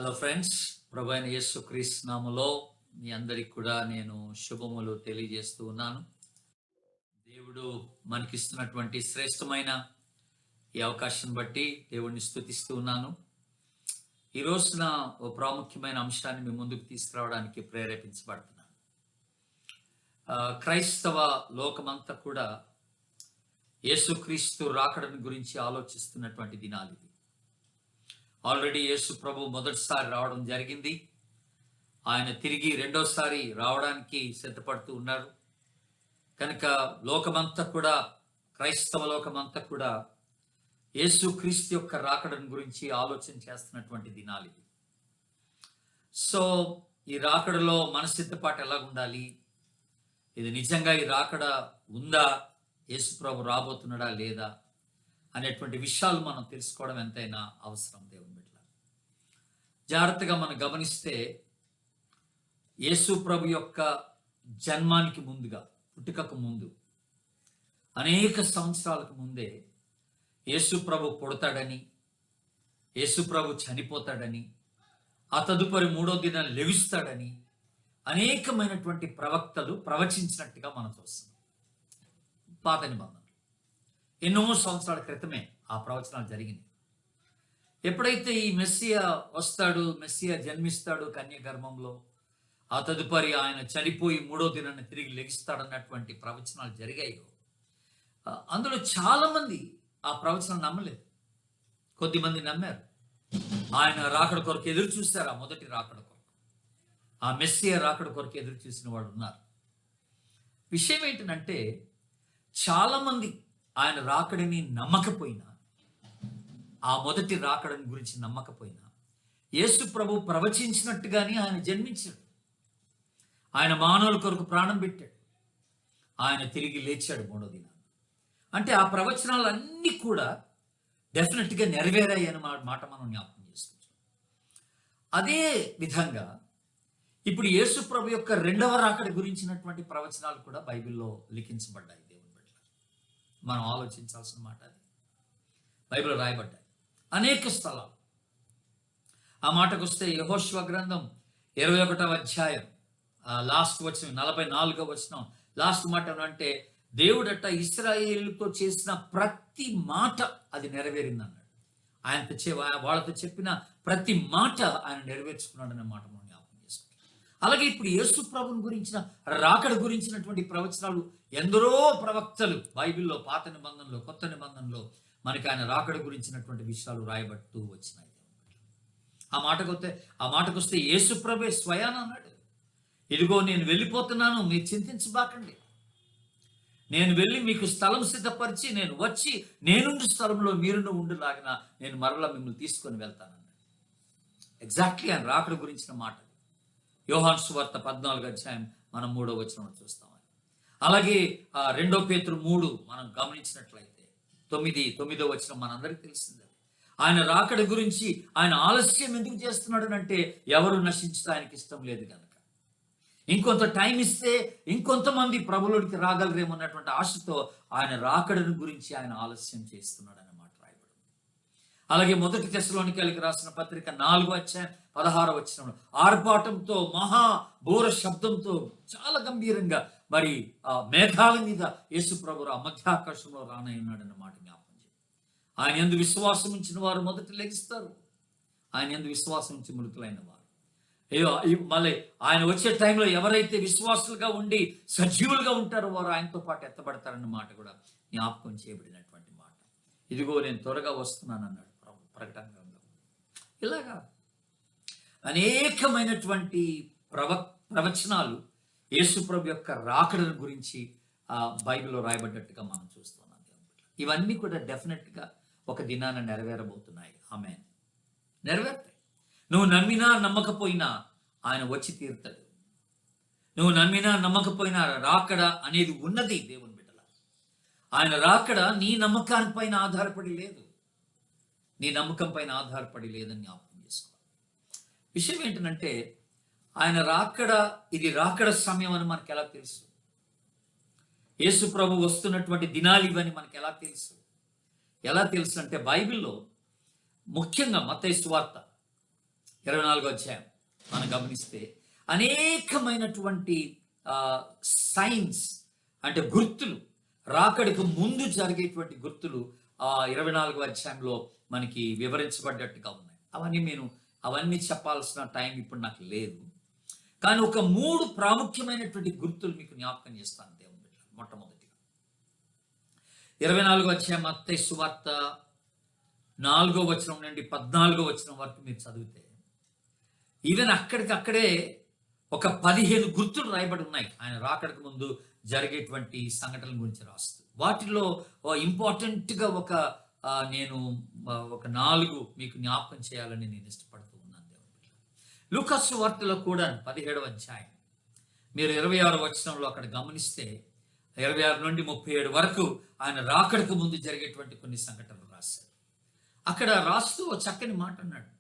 Hello friends, ప్రభు అయిన యేసుక్రీస్తు నామములో మీ అందరికి కూడా నేను శుభములు తెలియజేస్తూ ఉన్నాను. దేవుడు మనకిస్తున్నటువంటి శ్రేష్టమైన ఈ అవకాశం బట్టి దేవుడిని స్తుతిస్తూ ఉన్నాను. ఈ రోజున ఓ ప్రాముఖ్యమైన అంశాన్ని మీ ముందుకు తీసుకురావడానికి ప్రేరేపించబడుతున్నాను. క్రైస్తవ లోకమంతా కూడా యేసుక్రీస్తు రాకడని గురించి ఆలోచిస్తున్నటువంటి దినాలు ఇవి. ఆల్రెడీ యేసు ప్రభు మొదటిసారి రావడం జరిగింది. ఆయన తిరిగి రెండోసారి రావడానికి సిద్ధపడుతూ ఉన్నారు. కనుక లోకమంతా కూడా, క్రైస్తవ లోకమంతా కూడా యేసుక్రీస్తు యొక్క రాకడని గురించి ఆలోచన చేస్తున్నటువంటి దినాలు ఇవి. సో ఈ రాకడలో మన సిద్ధపాటు ఎలా ఉండాలి, ఇది నిజంగా ఈ రాకడ ఉందా, యేసు ప్రభు రాబోతున్నాడా లేదా అనేటువంటి విషయాలు మనం తెలుసుకోవడం ఎంతైనా అవసరం. దేవుని బిడ్డ జాగ్రత్తగా మనం గమనిస్తే, యేసు ప్రభు యొక్క జన్మానికి ముందుగా, పుట్టుకకు ముందు అనేక సంవత్సరాలకు ముందే యేసు ప్రభు పుడతాడని, యేసు ప్రభు చనిపోతాడని, ఆ తదుపరి మూడో దినం లెగుస్తాడని అనేకమైనటువంటి ప్రవక్తలు ప్రవచించినట్టుగా మనం చూస్తున్నాం. పాత నిబంధన ఎన్నో సంవత్సరాల క్రితమే ఆ ప్రవచనాలు జరిగినాయి. ఎప్పుడైతే ఈ మెస్సియా వస్తాడు, మెస్సియా జన్మిస్తాడు కన్య గర్భంలో, ఆ తదుపరి ఆయన చనిపోయి మూడో దినాన్ని తిరిగి లెగిస్తాడన్నటువంటి ప్రవచనాలు జరిగాయో, అందులో చాలా మంది ఆ ప్రవచనం నమ్మలేదు. కొద్దిమంది నమ్మారు. ఆయన రాకడ కొరకు ఎదురు చూస్తారు. ఆ మొదటి రాకడ కొరకు, ఆ మెస్సియా రాకడ కొరకు ఎదురు చూసిన వాడు ఉన్నారు. విషయం ఏంటంటే, చాలా మంది ఆయన రాకడిని నమ్మకపోయినా, ఆ మొదటి రాకడని గురించి నమ్మకపోయినా, యేసు ప్రభు ప్రవచించినట్టుగానే ఆయన జన్మించాడు. ఆయన మానవుల కొరకు ప్రాణం పెట్టాడు. ఆయన తిరిగి లేచాడు మూడో దినాన్ని. అంటే ఆ ప్రవచనాలన్నీ కూడా డెఫినెట్గా నెరవేరాయి అనే మాట మనం జ్ఞాపకం చేసుకుంటాం. అదే విధంగా ఇప్పుడు యేసు ప్రభు యొక్క రెండవ రాకడ గురించినటువంటి ప్రవచనాలు కూడా బైబిల్లో లిఖించబడ్డాయి. మనం ఆలోచించాల్సిన మాట అది. బైబిల్లో రాయబడ్డాయి అనేక స్థలాలు. ఆ మాటకు వస్తే యెహోషువ గ్రంథం 21వ అధ్యాయం లాస్ట్ వచనం 44వ వచనం లాస్ట్ మాట అంటే, దేవుడట ఇశ్రాయేలుతో చేసిన ప్రతి మాట అది నెరవేరింది అన్నాడు. వాళ్ళతో చెప్పిన ప్రతి మాట ఆయన నెరవేర్చుకున్నాడు అనే మాట మనం జ్ఞాపకం చేసుకుంటాం. అలాగే ఇప్పుడు యేసు ప్రభుని గురించిన రాకడ గురించినటువంటి ప్రవచనాలు ఎందరో ప్రవక్తలు బైబిల్లో పాత నిబంధనలో, కొత్త నిబంధనలో మనకి ఆయన రాకడ గురించినటువంటి విషయాలు రాయబడుతూ వచ్చినాయి. ఆ మాటకొస్తే యేసు ప్రభే స్వయాన అన్నాడు, ఇదిగో నేను వెళ్ళిపోతున్నాను, మీరు చింతించబాకండి. నేను వెళ్ళి మీకు స్థలం సిద్ధపరిచి నేను వచ్చి నేనుండు స్థలంలో మీరును ఉండులాగిన నేను మరలా మిమ్మల్ని తీసుకొని వెళ్తానన్నాడు. ఎగ్జాక్ట్లీ ఆయన రాకడ గురించిన మాట. యోహాను సువార్త 14వ అధ్యాయం మనం 3వ వచనం చూస్తాం. అలాగే 2 పేతురు 3 మనం గమనించినట్లయితే 9వ వచనం మనందరికీ తెలిసిందే. ఆయన రాకడ గురించి ఆయన ఆలస్యం ఎందుకు చేస్తున్నాడు అంటే, ఎవరు నశించితే ఆయనకి ఇష్టం లేదు కనుక. ఇంకొంత టైం ఇస్తే ఇంకొంతమంది ప్రభులోనికి రాగలరేమో అన్నటువంటి ఆశతో ఆయన రాకడను గురించి ఆయన ఆలస్యం చేస్తున్నాడు అన్నమాట రాయబడింది. అలాగే 1 తెస్సలోనికైలకు రాసిన పత్రిక 4వ అధ్యాయం 16వ వచనంలో ఆర్భాటంతో, మహా బోర శబ్దంతో, చాలా గంభీరంగా మరి ఆ మేఘాల మీద యేసు ప్రభు ఆ మధ్యాకాశంలో రానై ఉన్నాడు అన్నమాట జ్ఞాపకం చేయండి. ఆయన యందు విశ్వాసం ఉంచిన వారు మొదట లెగిస్తారు. ఆయన యందు విశ్వాసం ఉంచి మృతులైన వారు మళ్ళీ ఆయన వచ్చే టైంలో ఎవరైతే విశ్వాసులుగా ఉండి సజీవులుగా ఉంటారో వారు ఆయనతో పాటు ఎత్తబడతారన్న మాట కూడా జ్ఞాపకం చేయబడినటువంటి మాట. ఇదిగో నేను త్వరగా వస్తున్నాను అన్నాడు ప్రభు ప్రకటన గ్రంథం. ఇలాగా అనేకమైనటువంటి ప్రవచనాలు యేసు ప్రభు యొక్క రాకడను గురించి బైబిల్లో రాయబడ్డట్టుగా మనం చూస్తున్నాం. ఇవన్నీ కూడా డెఫినెట్గా ఒక దినాన నెరవేరబోతున్నాయి. ఆమేన్. నెరవేరుతాయి. నువ్వు నమ్మినా నమ్మకపోయినా ఆయన వచ్చి తీరుతాడు. నువ్వు నమ్మినా నమ్మకపోయినా రాకడ అనేది ఉన్నది దేవుని బిడ్డల. ఆయన రాకడ నీ నమ్మకాన్ని పైన ఆధారపడి లేదు, నీ నమ్మకం పైన ఆధారపడి లేదని జ్ఞాపకం చేసుకోవాలి. విషయం ఏంటంటే, ఆయన రాకడ, ఇది రాకడ సమయం అని మనకు ఎలా తెలుసు? యేసు ప్రభు వస్తున్నటువంటి దినాలు ఇవని మనకు ఎలా తెలుసు అంటే, బైబిల్లో ముఖ్యంగా మత్తయి సువార్త 24వ అధ్యాయం మనం గమనిస్తే అనేకమైనటువంటి సైన్స్ అంటే గుర్తులు, రాకడికి ముందు జరిగేటువంటి గుర్తులు 24వ అధ్యాయంలో మనకి వివరించబడ్డట్టుగా ఉన్నాయి. అవన్నీ చెప్పాల్సిన టైం ఇప్పుడు నాకు లేదు. కానీ ఒక 3 ప్రాముఖ్యమైనటువంటి గుర్తులు మీకు జ్ఞాపకం చేస్తాను దేవుని బిడ్డ. మొట్టమొదటిగా 24వ అధ్యాయం మత్తయి సువార్త 4వ వచనం నుండి 14వ వచనం వరకు మీరు చదివితే ఈవెన్ అక్కడికక్కడే ఒక 15 గుర్తులు రాయబడి ఉన్నాయి ఆయన రాకడికి ముందు జరిగేటువంటి సంఘటనల గురించి రాస్తూ. వాటిలో ఇంపార్టెంట్గా నేను ఒక 4 మీకు జ్ఞాపకం చేయాలని నేను ఇష్టపడుతూ ఉన్నాను దేవుని. లూకాసు వార్తలో కూడా 17వ అధ్యాయం మీరు 26వ వచనంలో అక్కడ గమనిస్తే 26 నుండి 37 వరకు ఆయన రాకడికి ముందు జరిగేటువంటి కొన్ని సంఘటనలు రాశారు. అక్కడ రాస్తూ ఒక చక్కని మాట అన్నాడు.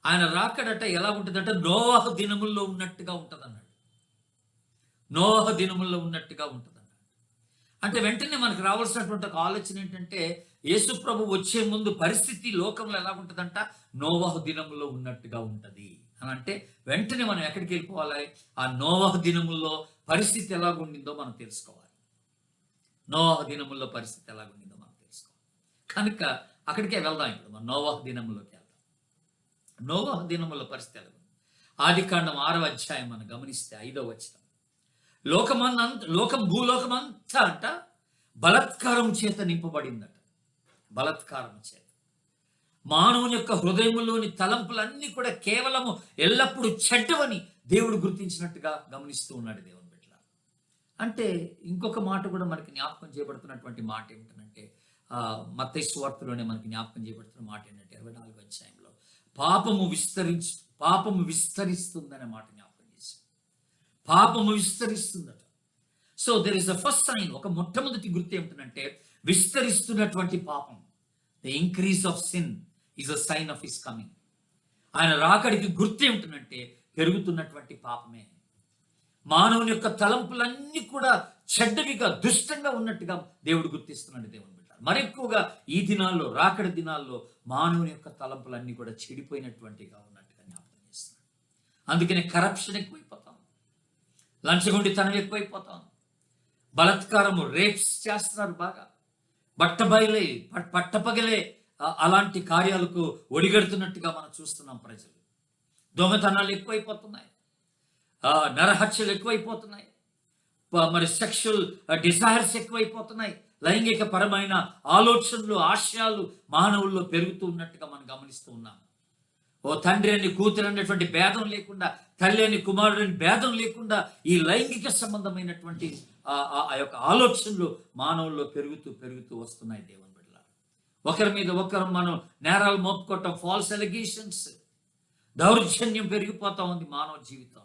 ఆయన రాకడట ఎలా ఉంటుందంటే నోవహు దినముల్లో ఉన్నట్టుగా ఉంటుంది అన్నాడు. నోవహు దినముల్లో ఉన్నట్టుగా ఉంటుంది అన్నాడు. అంటే వెంటనే మనకు రావాల్సినటువంటి ఒక ఆలోచన ఏంటంటే యేసు ప్రభు వచ్చే ముందు పరిస్థితి లోకంలో ఎలా ఉంటుందంట, నోవహు దినముల్లో ఉన్నట్టుగా ఉంటుంది అని అంటే వెంటనే మనం ఎక్కడికి వెళ్ళిపోవాలి, ఆ నోవహు దినముల్లో పరిస్థితి ఎలాగుండిందో మనం తెలుసుకోవాలి. నోవహు దినముల్లో పరిస్థితి ఎలాగుండిందో మనం తెలుసుకోవాలి. కనుక అక్కడికే వెళ్దాం. ఇప్పుడు మనం నోవహు దినముల్లోకి వెళ్దాం. నోవహు దినముల పరిస్థితి ఎలా ఉంది? ఆదికాండం 6వ అధ్యాయం మనం గమనిస్తే 5వ వచనం, భూలోకమంతా అంట బలత్కారం చేత నింపబడిందట. బలత్కారం చేత మానవుని యొక్క హృదయములోని తలంపులన్నీ కూడా కేవలము ఎల్లప్పుడూ చెడ్డవని దేవుడు గుర్తించినట్టుగా గమనిస్తూ ఉన్నాడు దేవుని బిడ్డ. అంటే ఇంకొక మాట కూడా మనకి జ్ఞాపకం చేయబడుతున్నటువంటి మాట ఏమిటంటే మత్తయి సువార్తలోనే మనకి జ్ఞాపకం చేయబడుతున్న మాట ఏంటంటే 24వ అధ్యాయంలో పాపము విస్తరిస్తుందనే మాట జ్ఞాపకం చేశాం. పాపము విస్తరిస్తుందట. So there is the first sign. ఒక మొట్టమొదటి గుర్తు ఏమిటంటే విస్తరిస్తున్నటువంటి పాపం. The increase of sin is a sign of his coming. ఆయన రాకడికి గుర్తు ఏమిటంటే పెరుగుతున్నటువంటి పాపమే. మానవుని యొక్క తలంపులన్నీ కూడా చెడ్డవిగా దుష్టంగా ఉన్నట్టుగా దేవుడు గుర్తిస్తున్నాడు దేవుని బిడ్డ. మరి ఎక్కువగా ఈ దినాల్లో, రాకడి దినాల్లో మానవుని యొక్క తలంపులన్నీ కూడా చెడిపోయినటువంటిగా ఉన్నట్టుగా జ్ఞాపకం చేస్తున్నాడు. అందుకనే కరప్షన్ ఎక్కువైపోతాం, లంచగొండితనం ఎక్కువైపోతాం, బలత్కారము, రేప్స్ చేస్తున్నారు బాగా, పట్టపగలే అలాంటి కార్యాలకు ఒడిగడుతున్నట్టుగా మనం చూస్తున్నాం. ప్రజలు దొంగతనాలు ఎక్కువైపోతున్నాయి, నరహత్యలు ఎక్కువైపోతున్నాయి, మరి సెక్షువల్ డిజైర్స్ ఎక్కువైపోతున్నాయి, లైంగిక పరమైన ఆలోచనలు, ఆశయాలు మానవుల్లో పెరుగుతూ ఉన్నట్టుగా మనం గమనిస్తూ ఉన్నాం. ఓ తండ్రి అని కూతురు అనేటువంటి భేదం లేకుండా, తల్లి అని కుమారుడు అని భేదం లేకుండా ఈ లైంగిక సంబంధమైనటువంటి ఆ యొక్క ఆలోచనలు మానవుల్లో పెరుగుతూ వస్తున్నాయి దేవుని బిడ్డల. ఒకరి మీద ఒకరు మనం నేరాలు మోపుకోవటం, ఫాల్స్ ఎలిగేషన్స్, దౌర్జన్యం పెరిగిపోతా ఉంది మానవ జీవితంలో.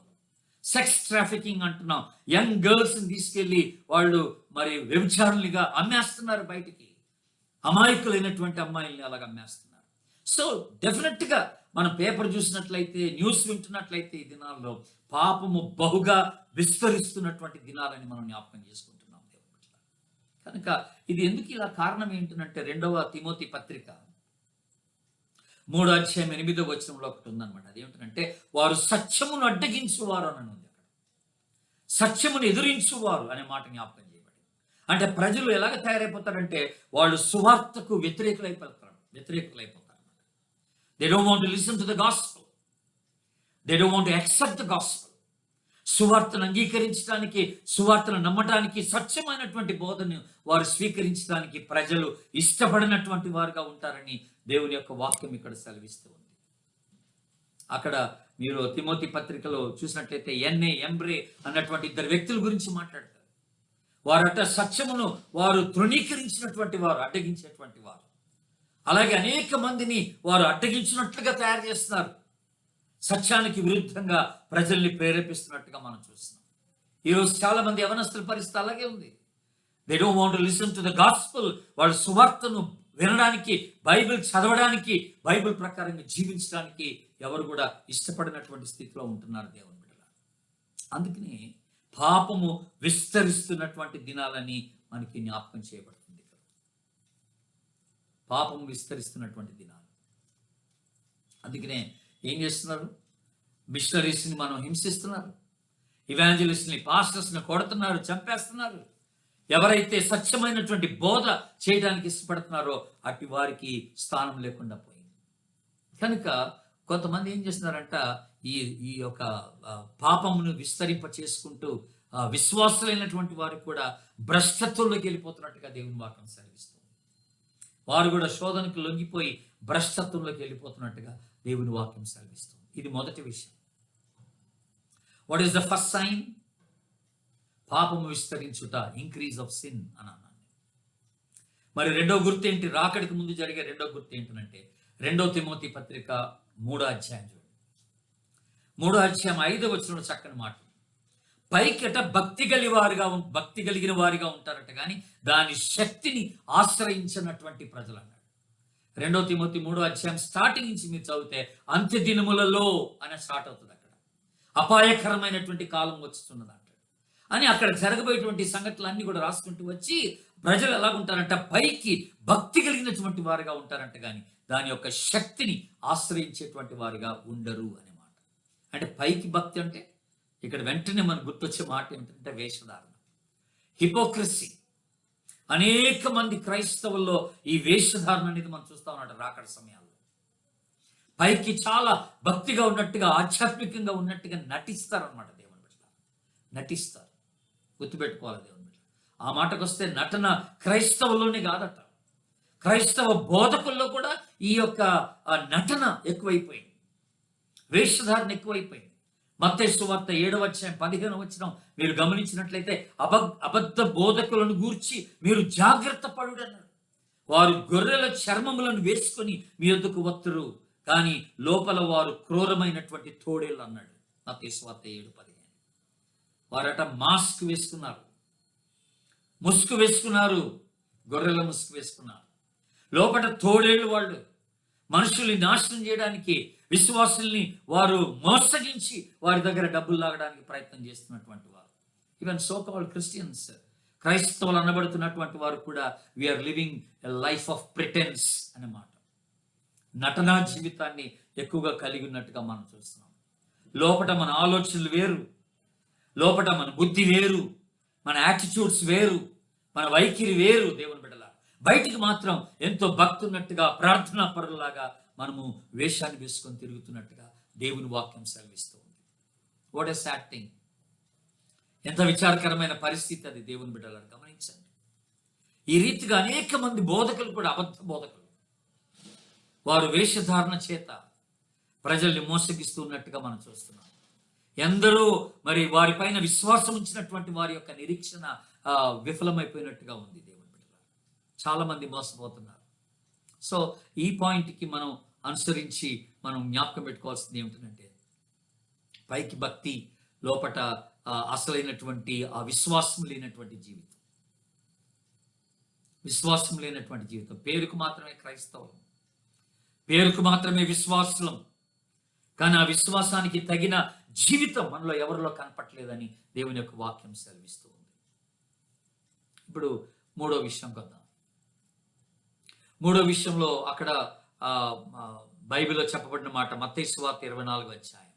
సెక్స్ ట్రాఫికింగ్ అంటున్నాం. యంగ్ గర్ల్స్ని తీసుకెళ్ళి వాళ్ళు మరి వ్యభిచారులుగా అమ్మేస్తున్నారు బయటికి. అమాయకులైనటువంటి అమ్మాయిల్ని అలాగ అమ్మేస్తున్నారు. సో డెఫినెట్గా మనం పేపర్ చూసినట్లయితే, న్యూస్ వింటున్నట్లయితే ఈ దినాల్లో పాపము బహుగా విస్తరిస్తున్నటువంటి దినాలని మనం జ్ఞాపకం చేసుకుంటున్నాం దేవుని. కనుక ఇది ఎందుకు ఇలా కారణం ఏంటంటే 2వ తిమోతి పత్రిక 3వ అధ్యాయం 8వ వచనంలో ఒకటి ఉందన్నమాట. అదేమిటంటే వారు సత్యమును అడ్డగించువారు అని ఉంది అక్కడ. సత్యమును ఎదురించువారు అనే మాట జ్ఞాపకం చేయబడి. అంటే ప్రజలు ఎలాగ తయారైపోతారంటే వాళ్ళు సువార్తకు వ్యతిరేకులైపోతారు. They don't want to listen to the gospel. They don't want to accept the gospel. సువార్తను అంగీకరించడానికి, సువార్తను నమ్మటానికి, సత్యమైనటువంటి బోధను వారు స్వీకరించడానికి ప్రజలు ఇష్టపడినటువంటి వారుగా ఉంటారని దేవుని యొక్క వాక్యం ఇక్కడ సెలవిస్తూ ఉంది. అక్కడ మీరు తిమోతి పత్రికలో చూసినట్లయితే ఎంబ్రే అన్నటువంటి 2 వ్యక్తుల గురించి మాట్లాడతారు. వారట సత్యమును వారు తృణీకరించినటువంటి వారు, అడ్డగించేటువంటి వారు. అలాగే అనేక మందిని వారు అడ్డగించినట్లుగా తయారు చేస్తున్నారు. సత్యానికి విరుద్ధంగా ప్రజల్ని ప్రేరేపిస్తున్నట్టుగా మనం చూస్తున్నాం. ఈరోజు చాలా మంది యవనస్తుల పరిస్థితి అలాగే ఉంది. They don't want to listen to the gospel. వాళ్ళు సువార్తను వినడానికి, బైబిల్ చదవడానికి, బైబిల్ ప్రకారంగా జీవించడానికి ఎవరు కూడా ఇష్టపడినటువంటి స్థితిలో ఉంటున్నారు దేవుని బిడ్డలారా. అందుకని పాపము విస్తరిస్తున్నటువంటి దినాలని మనకి జ్ఞాపకం చేయబడుతుంది. పాపం విస్తరిస్తున్నటువంటి దినాలు. అందుకనే ఏం చేస్తున్నారు? మిషనరీస్ని మనం హింసిస్తున్నారు, ఇవాంజలిస్ట్ని, పాస్టర్స్ని కొడుతున్నారు, చంపేస్తున్నారు. ఎవరైతే సత్యమైనటువంటి బోధ చేయడానికి ఇష్టపడుతున్నారో అటు వారికి స్థానం లేకుండా పోయింది. కనుక కొంతమంది ఏం చేస్తున్నారంట, ఈ ఈ యొక్క పాపమును విస్తరింప చేసుకుంటూ విశ్వాసులైనటువంటి వారు కూడా భ్రష్టత్వంలోకి వెళ్ళిపోతున్నట్టుగా దేవుని వాక్యం సెలవిస్తుంది. వారు కూడా శోధనకు లొంగిపోయి భ్రష్టత్వంలోకి వెళ్ళిపోతున్నట్టుగా దేవుని వాక్యం సెలవిస్తుంది. ఇది మొదటి విషయం. What is the first sign? పాపము విస్తరించుట, ఇంక్రీజ్ ఆఫ్ సిన్ అని అన్నాను. మరి రెండో గుర్తు ఏంటి? రాకడికి ముందు జరిగే రెండో గుర్తు ఏంటంటే 2 తిమోతి పత్రిక 3వ అధ్యాయం చూడండి. 3వ అధ్యాయం 5వ వచనంలో చక్కని మాట. పైకిట భక్తి కలిగిన వారిగా ఉంటారట, కానీ దాని శక్తిని ఆశ్రయించినటువంటి ప్రజలు అన్నాడు. 2 తిమోతి 3వ అధ్యాయం స్టార్టింగ్ నుంచి మీరు చదివితే అంత్య దినములలో అని స్టార్ట్ అవుతుంది. అక్కడ అపాయకరమైనటువంటి కాలం వచ్చుతున్నది అంటాడు అని అక్కడ జరగబోయేటువంటి సంగతులన్నీ కూడా రాసుకుంటూ వచ్చి ప్రజలు ఎలాగుంటారంట, పైకి భక్తి కలిగినటువంటి వారిగా ఉంటారంట, కానీ దాని యొక్క శక్తిని ఆశ్రయించేటువంటి వారిగా ఉండరు అనే మాట. అంటే పైకి భక్తి అంటే ఇక్కడ వెంటనే మనకు గుర్తొచ్చే మాట ఏంటంటే వేషధారణ, హిపోక్రసీ. అనేక మంది క్రైస్తవుల్లో ఈ వేషధారణ అనేది మనం చూస్తా ఉన్నాడు రాకడ సమయాల్లో. పైకి చాలా భక్తిగా ఉన్నట్టుగా, ఆధ్యాత్మికంగా ఉన్నట్టుగా నటిస్తారు అన్నమాట. దేవుని బిడ్డ నటిస్తారు. గుర్తుపెట్టుకోవాలి దేవుని బిడ్డ. ఆ మాటకు వస్తే నటన క్రైస్తవుల్లోనే కాదట, క్రైస్తవ బోధకుల్లో కూడా ఈ యొక్క నటన ఎక్కువైపోయింది, వేషధారణ ఎక్కువైపోయింది. మత్తయి సువార్త 7వ అధ్యాయం 15వ వచనం మీరు గమనించినట్లయితే అబద్ధ బోధకులను గూర్చి మీరు జాగ్రత్త పడుడన్నాడు. వారు గొర్రెల చర్మములను వేసుకొని మీ యొద్దకు వత్తురు, కానీ లోపల వారు క్రూరమైనటువంటి తోడేళ్ళు అన్నాడు. మత్తయి సువార్త 7:15. వారట మాస్క్ వేసుకున్నారు, ముసుగు వేసుకున్నారు, గొర్రెల ముసుగు వేసుకున్నారు. లోపల తోడేళ్ళు. వాళ్ళు మనుషుల్ని నాశనం చేయడానికి, విశ్వాసుల్ని వారు మోసగించి వారి దగ్గర డబ్బులు లాగడానికి ప్రయత్నం చేస్తున్నటువంటి వారు. ఈవెన్ సో కాల్డ్ క్రిస్టియన్స్, క్రైస్తవులు అనబడుతున్నటువంటి వారు కూడా we are living a life of pretense అన్నమాట. నటనా జీవితాన్ని ఎక్కువగా కలిగి ఉన్నట్టుగా మనం చూస్తున్నాం. లోపల మన ఆలోచనలు వేరు, లోపల మన బుద్ధి వేరు, మన యాటిట్యూడ్స్ వేరు, మన వైఖరి వేరు. దేవుని బిడ్డల బయటికి మాత్రం ఎంతో భక్తి ఉన్నట్టుగా, ప్రార్థనా పరులాగా మనము వేషాన్ని వేసుకొని తిరుగుతున్నట్టుగా దేవుని వాక్యం సెలవిస్తూ ఉంది. What a sad thing. ఎంత విచారకరమైన పరిస్థితి అది. దేవుని బిడ్డలను గమనించండి. ఈ రీతిగా అనేక మంది బోధకులు కూడా అబద్ధ బోధకులు, వారు వేషధారణ చేత ప్రజల్ని మోసగిస్తున్నట్టుగా మనం చూస్తున్నాం. ఎందరో మరి వారిపైన విశ్వాసం ఉంచినటువంటి వారి యొక్క నిరీక్షణ విఫలమైపోయినట్టుగా ఉంది. దేవుని బిడ్డలు చాలా మంది మోసపోతున్నారు. సో ఈ పాయింట్కి మనం అనుసరించి మనం జ్ఞాపకం పెట్టుకోవాల్సింది ఏమిటంటే, పైకి భక్తి, లోపట అసలైనటువంటి ఆ విశ్వాసం లేనటువంటి జీవితం. విశ్వాసం లేనటువంటి జీవితం. పేరుకు మాత్రమే క్రైస్తవం, పేరుకు మాత్రమే విశ్వాసులం, కానీ ఆ విశ్వాసానికి తగిన జీవితం మనలో ఎవరిలో కనపట్లేదని దేవుని యొక్క వాక్యం సెలవిస్తూ ఉంది. ఇప్పుడు మూడో విషయం కొద్దాం. మూడో విషయంలో అక్కడ బైబిల్లో చెప్పబడిన మాట మత్తయి సువార్త 24వ అధ్యాయం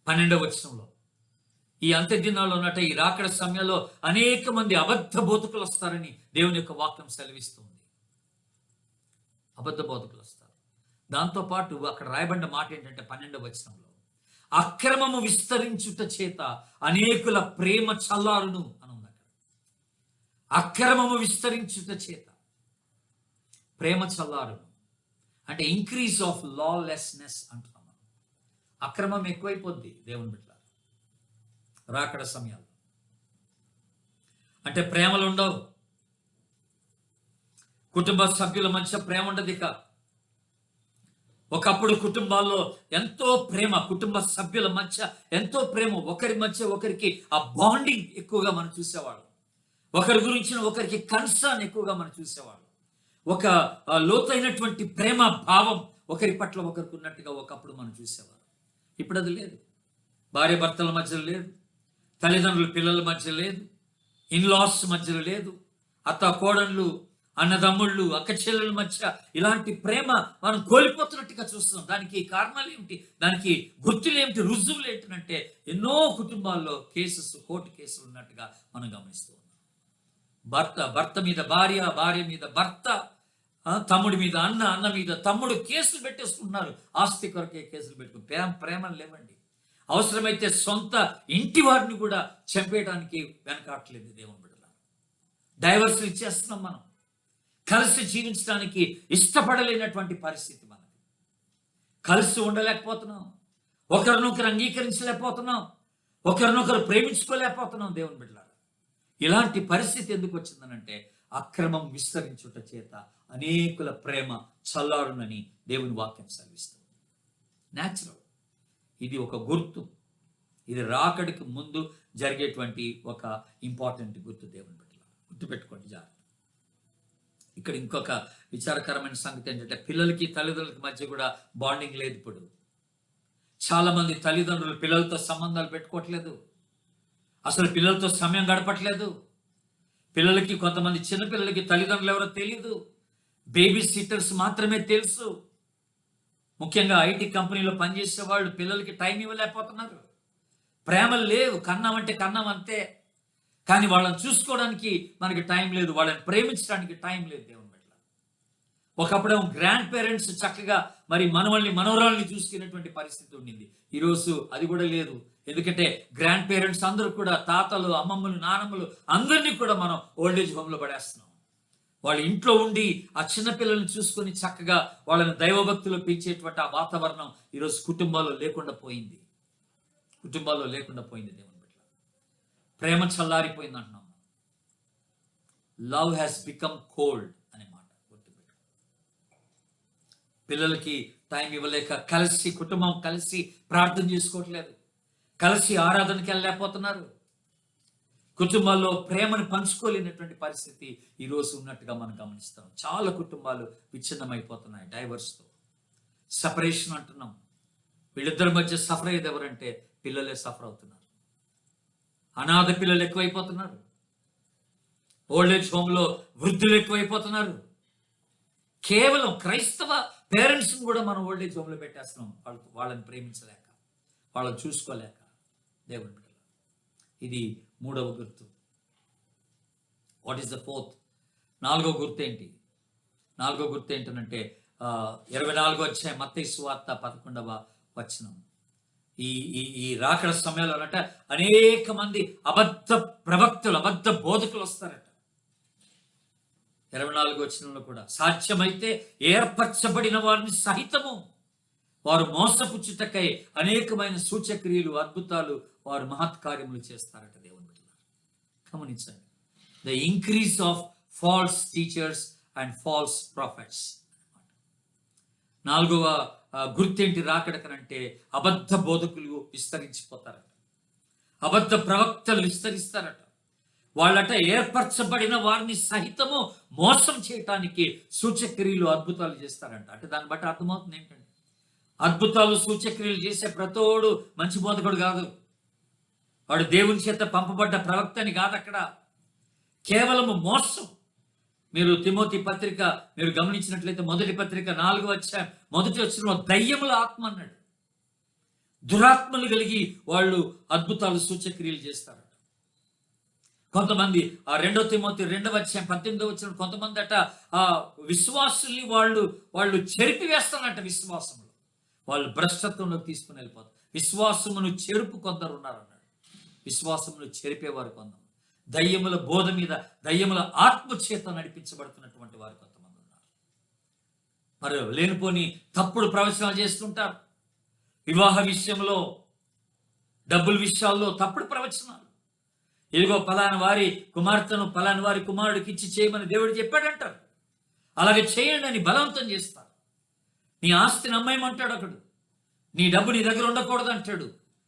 12వ వచనంలో, ఈ అంత్య దినాల్లో ఉన్నట్టు ఈ రాకడ సమయంలో అనేక మంది అబద్ధ బోధకులు వస్తారని దేవుని యొక్క వాక్యం సెలవిస్తుంది. అబద్ధ బోధకులు వస్తారు. దాంతోపాటు అక్కడ రాయబడిన మాట ఏంటంటే 12వ వచనంలో, అక్రమము విస్తరించుట చేత అనేకుల ప్రేమ చల్లారును అని ఉంది. అక్కడ అక్రమము విస్తరించుట చేత ప్రేమ చల్లారును అంటే ఇంక్రీజ్ ఆఫ్ లాలెస్నెస్ అంటున్నాం. అక్రమం ఎక్కువైపోద్ది దేవుని బిడ్డ రాకడ సమయాలు. అంటే ప్రేమలు ఉండవు, కుటుంబ సభ్యుల మధ్య ప్రేమ ఉండదు. ఇక ఒకప్పుడు కుటుంబాల్లో ఎంతో ప్రేమ, కుటుంబ సభ్యుల మధ్య ఎంతో ప్రేమ, ఒకరి మధ్య ఒకరికి ఆ బాండింగ్ ఎక్కువగా మనం చూసేవాళ్ళం. ఒకరి గురించి ఒకరికి కన్సర్న్ ఎక్కువగా మనం చూసేవాళ్ళం. ఒక లోతైనటువంటి ప్రేమ భావం ఒకరి పట్ల ఒకరికి ఉన్నట్టుగా ఒకప్పుడు మనం చూసేవాళ్ళం. ఇప్పుడు అది లేదు. భార్య భర్తల మధ్యలో లేదు, తల్లిదండ్రులు పిల్లల మధ్య లేదు, ఇన్లాస్ మధ్యలో లేదు, అత్త కోడళ్ళు అన్నదమ్ముళ్ళు, అక్క చెల్లెల మధ్య ఇలాంటి ప్రేమ మనం కోల్పోతున్నట్టుగా చూస్తున్నాం. దానికి కారణాలు ఏమిటి? దానికి గుర్తులు ఏమిటి? రుజువులు ఏంటంటే ఎన్నో కుటుంబాల్లో కోర్టు కేసులు ఉన్నట్టుగా మనం గమనిస్తూ ఉన్నాం. భర్త మీద భార్య, భార్య మీద భర్త, తమ్ముడి మీద అన్న, అన్న మీద తమ్ముడు కేసులు పెట్టేసుకుంటున్నారు. ఆస్తి కొరకే కేసులు పెట్టుకుని ప్రేమలు లేవండి. అవసరమైతే సొంత ఇంటి వారిని కూడా చంపేయడానికి వెనకాట్లేదు దేవుని బిడ్డల. డైవర్స్లు ఇచ్చేస్తున్నాం. మనం కలిసి జీవించడానికి ఇష్టపడలేనటువంటి పరిస్థితి మనది. కలిసి ఉండలేకపోతున్నాం, ఒకరినొకరు అంగీకరించలేకపోతున్నాం, ఒకరినొకరు ప్రేమించుకోలేకపోతున్నాం దేవుని బిడ్డలారా. ఇలాంటి పరిస్థితి ఎందుకు వచ్చిందనంటే అక్రమం విస్తరించుట చేత అనేకుల ప్రేమ చల్లారునని దేవుని వాక్యం సెలవిస్తుంది. న్యాచురల్. ఇది ఒక గుర్తు. ఇది రాకడికి ముందు జరిగేటువంటి ఒక ఇంపార్టెంట్ గుర్తు దేవుని బిడ్డలారా. గుర్తుపెట్టుకోండి జాగ్రత్త. ఇక్కడ ఇంకొక విచారకరమైన సంగతి ఏంటంటే పిల్లలకి తల్లిదండ్రులకి మధ్య కూడా బాండింగ్ లేదు. ఇప్పుడు చాలా మంది తల్లిదండ్రులు పిల్లలతో సంబంధాలు పెట్టుకోవట్లేదు, అసలు పిల్లలతో సమయం గడపట్లేదు. పిల్లలకి, కొంతమంది చిన్నపిల్లలకి తల్లిదండ్రులు ఎవరో తెలియదు, బేబీ సిట్టర్స్ మాత్రమే తెలుసు. ముఖ్యంగా ఐటీ కంపెనీలో పనిచేసే వాళ్ళు పిల్లలకి టైం ఇవ్వలేకపోతున్నారు. ప్రేమలు లేవు. కన్నామంటే కన్నాం అంతే, కానీ వాళ్ళని చూసుకోవడానికి మనకి టైం లేదు, వాళ్ళని ప్రేమించడానికి టైం లేదు దేవుని బిడ్డలారా. ఒకప్పుడేమో గ్రాండ్ పేరెంట్స్ చక్కగా మరి మనవల్ని మనవరాల్ని చూసుకునేటువంటి పరిస్థితి ఉండింది. ఈరోజు అది కూడా లేదు. ఎందుకంటే గ్రాండ్ పేరెంట్స్ అందరూ కూడా తాతలు, అమ్మమ్మలు, నానమ్మలు అందరినీ కూడా మనం ఓల్డేజ్ హోమ్లో పడేస్తున్నాం. వాళ్ళ ఇంట్లో ఉండి ఆ చిన్నపిల్లల్ని చూసుకొని చక్కగా వాళ్ళని దైవభక్తిలో పెంచేటువంటి ఆ వాతావరణం ఈరోజు కుటుంబాల్లో లేకుండా పోయింది. దేవుని బిడ్డ. ప్రేమ చల్లారిపోయింది అంటున్నాం. లవ్ హ్యాస్ బికమ్ కోల్డ్ అనే మాట గుర్తుపెట్టు. పిల్లలకి టైం ఇవ్వలేక కుటుంబం కలిసి ప్రార్థన చేసుకోవట్లేదు, కలిసి ఆరాధనకి వెళ్ళలేకపోతున్నారు. కుటుంబాల్లో ప్రేమను పంచుకోలేనటువంటి పరిస్థితి ఈరోజు ఉన్నట్టుగా మనం గమనిస్తాం. చాలా కుటుంబాలు విచ్ఛిన్నమైపోతున్నాయి డైవర్స్తో. సపరేషన్ అంటున్నాం. వీళ్ళిద్దరి మధ్య సఫర్ అయ్యేది ఎవరంటే పిల్లలే సఫర్ అవుతున్నారు. అనాథ పిల్లలు ఎక్కువైపోతున్నారు. ఓల్డేజ్ హోమ్లో వృద్ధులు ఎక్కువైపోతున్నారు. కేవలం క్రైస్తవ పేరెంట్స్ని కూడా మనం ఓల్డేజ్ హోమ్లో పెట్టేస్తున్నాం, వాళ్ళని ప్రేమించలేక, వాళ్ళని చూసుకోలేక. దేవుని బిడ్డలు, ఇది మూడవ గుర్తు. What is the fourth? నాలుగో గుర్తు ఏంటి? నాలుగో గుర్తు ఏంటంటే 24వ అధ్యాయం మత్తయి సువార్త 11వ వచనం. ఈ రాకడ సమయంలో అన్నట అనేక మంది అబద్ధ ప్రవక్తలు, అబద్ధ బోధకులు వస్తారట. 24వ వచనంలో కూడా సాధ్యమైతే ఏర్పరచబడిన వారిని సహితము వారు మోసపుచ్చుటకై అనేకమైన సూచక్రియలు, అద్భుతాలు, వారు మహత్కార్యములు చేస్తారట. దేవుని బిడ్డలారా గమనించండి. The increase of false teachers and false profits. నాలుగవ గుర్తేంటి రాకడకనంటే అబద్ధ బోధకులు విస్తరించిపోతారట, అబద్ధ ప్రవక్తలు విస్తరిస్తారట. వాళ్ళట ఏర్పరచబడిన వారిని సహితము మోసం చేయటానికి సూచక్రియలు, అద్భుతాలు చేస్తారంట. అంటే దాన్ని బట్టి అర్థమవుతుంది ఏంటంటే అద్భుతాలు, సూచక్రియలు చేసే ప్రతోడు మంచి బోధకుడు కాదు, వాడు దేవుని చేత పంపబడ్డ ప్రవక్తని కాదు. అక్కడ కేవలము మోసం. మీరు తిమోతి పత్రిక మీరు గమనించినట్లయితే మొదటి పత్రిక 4వ అధ్యాయం మొదటి వచనంలో దయ్యముల ఆత్మ అన్నాడు. దురాత్మలు కలిగి వాళ్ళు అద్భుతాలు, సూచక్రియలు చేస్తారట. కొంతమంది 2 తిమోతి 2వ అధ్యాయం 18వ వచనం కొంతమంది అట ఆ విశ్వాసుల్ని వాళ్ళు చెరిపివేస్తారట. విశ్వాసములు వాళ్ళు భ్రష్టత్వంలోకి తీసుకుని వెళ్ళిపోతారు. విశ్వాసమును చెరుపు కొందరు ఉన్నారన్నాడు. విశ్వాసమును చెరిపేవారు కొందరు. దయ్యముల బోధ మీద, దయ్యముల ఆత్మ చేత నడిపించబడుతున్నటువంటి వారు కొంతమంది ఉన్నారు. మరి లేనిపోని తప్పుడు ప్రవచనాలు చేస్తుంటారు. వివాహ విషయంలో, డబ్బుల విషయాల్లో తప్పుడు ప్రవచనాలు. ఇదిగో పలాని వారి కుమార్తెను పలాని వారి కుమారుడికి ఇచ్చి చేయమని దేవుడు చెప్పాడంటారు. అలాగే చేయండి అని బలవంతం చేస్తారు. నీ ఆస్తిని అమ్మేయమంటాడు ఒకడు, నీ డబ్బు నీ దగ్గర ఉండకూడదు అంటాడు,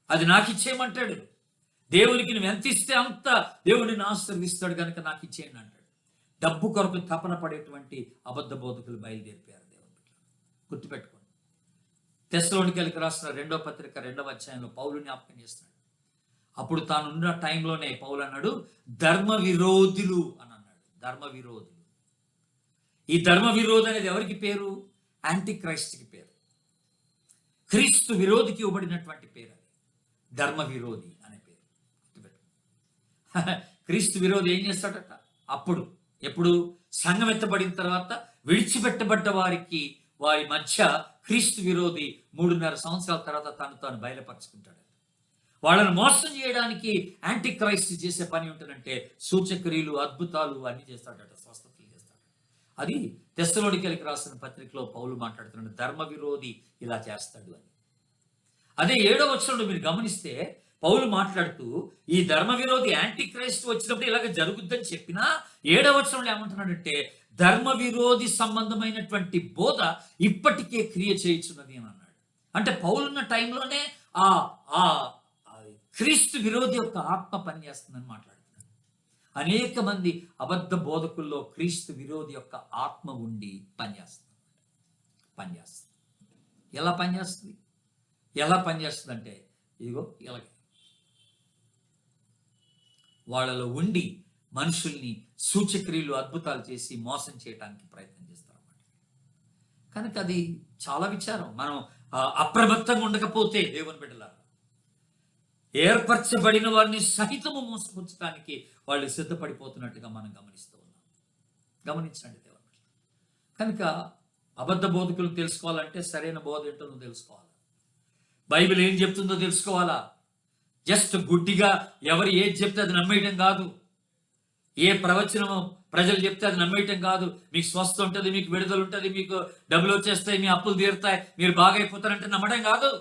అది నాకు ఇచ్చేయమంటాడు. దేవునికి నువ్వు ఎంత ఇస్తే అంత దేవుడిని ఆశీర్వదిస్తాడు కనుక నాకు ఇచ్చేయండి అంటాడు. డబ్బు కొరకు తపన పడేటువంటి అబద్ధ బోధకులు బయలుదేరిపోయారు. దేవుని గుర్తుపెట్టుకోండి. తెస్సలోనికీయులకు రాసిన 2వ పత్రిక 2వ అధ్యాయంలో పౌలు జ్ఞాపకం చేస్తున్నాడు. అప్పుడు తానున్న టైంలోనే పౌలు అన్నాడు ధర్మ విరోధులు అని అన్నాడు. ధర్మ విరోధులు ఈ ధర్మ విరోధి అనేది ఎవరికి పేరు? యాంటీ క్రైస్ట్కి పేరు. క్రీస్తు విరోధికి ఇవ్వబడినటువంటి పేరు అది, ధర్మ విరోధి అనే పేరు. క్రీస్తు విరోధి ఏం చేస్తాడట? ఎప్పుడు సంఘం ఎత్తబడిన తర్వాత విడిచిపెట్టబడ్డ వారికి, వారి మధ్య క్రీస్తు విరోధి 3.5 సంవత్సరాల తర్వాత తాను బయలుపరుచుకుంటాడు. వాళ్ళను మోసం చేయడానికి యాంటీ క్రైస్ట్ చేసే పని ఉంటుందంటే సూచక్రియలు, అద్భుతాలు అన్ని చేస్తాడట, స్వస్థతలు చేస్తాడు. అది తెస్సలోనికీయులకు రాసిన పత్రికలో పౌలు మాట్లాడుతున్నాడు, ధర్మ విరోధి ఇలా చేస్తాడు అని. అదే 7వ వచనంలో మీరు గమనిస్తే పౌలు మాట్లాడుతూ ఈ ధర్మ విరోధి యాంటీ క్రైస్ట్ వచ్చినప్పుడు ఇలాగ జరుగుద్దని చెప్పినా 7వ వచనంలో ఏమంటున్నాడంటే ధర్మ విరోధి సంబంధమైనటువంటి బోధ ఇప్పటికే క్రియ చేయుచున్నది అని అన్నాడు. అంటే పౌలున్న టైంలోనే ఆ క్రీస్తు విరోధి యొక్క ఆత్మ పనిచేస్తుందని మాట్లాడుతున్నాడు. అనేక మంది అబద్ధ బోధకుల్లో క్రీస్తు విరోధి యొక్క ఆత్మ ఉండి పనిచేస్తుంది. ఎలా పనిచేస్తుంది అంటే ఇదిగో ఇలాగే వాళ్ళలో ఉండి మనుషుల్ని సూచక్రియలు, అద్భుతాలు చేసి మోసం చేయడానికి ప్రయత్నం చేస్తారన్నమాట. కనుక అది చాలా విచారం. మనం అప్రమత్తంగా ఉండకపోతే దేవుని బిడ్డలారా, ఏర్పరచబడిన వారిని సహితము మోసపుచ్చడానికి వాళ్ళు సిద్ధపడిపోతున్నట్టుగా మనం గమనిస్తూ ఉన్నాం. గమనించండి దేవుని బిడ్డలారా. కనుక అబద్ధ బోధకులు తెలుసుకోవాలంటే సరైన బోధ ఏంటో తెలుసుకోవాలి. బైబిల్ ఏం చెప్తుందో తెలుసుకోవాలా. జస్ట్ గుడ్డిగా ఎవరు ఏది చెప్తే అది నమ్మేయటం కాదు. ఏ ప్రవచనము ప్రజలు చెప్తే అది నమ్మేయటం కాదు. మీకు స్వస్థ ఉంటుంది, మీకు విడుదల ఉంటుంది, మీకు డబ్బులు వచ్చేస్తాయి, మీ అప్పులు తీరుతాయి, మీరు బాగా అయిపోతారంటే నమ్మడం కాదు.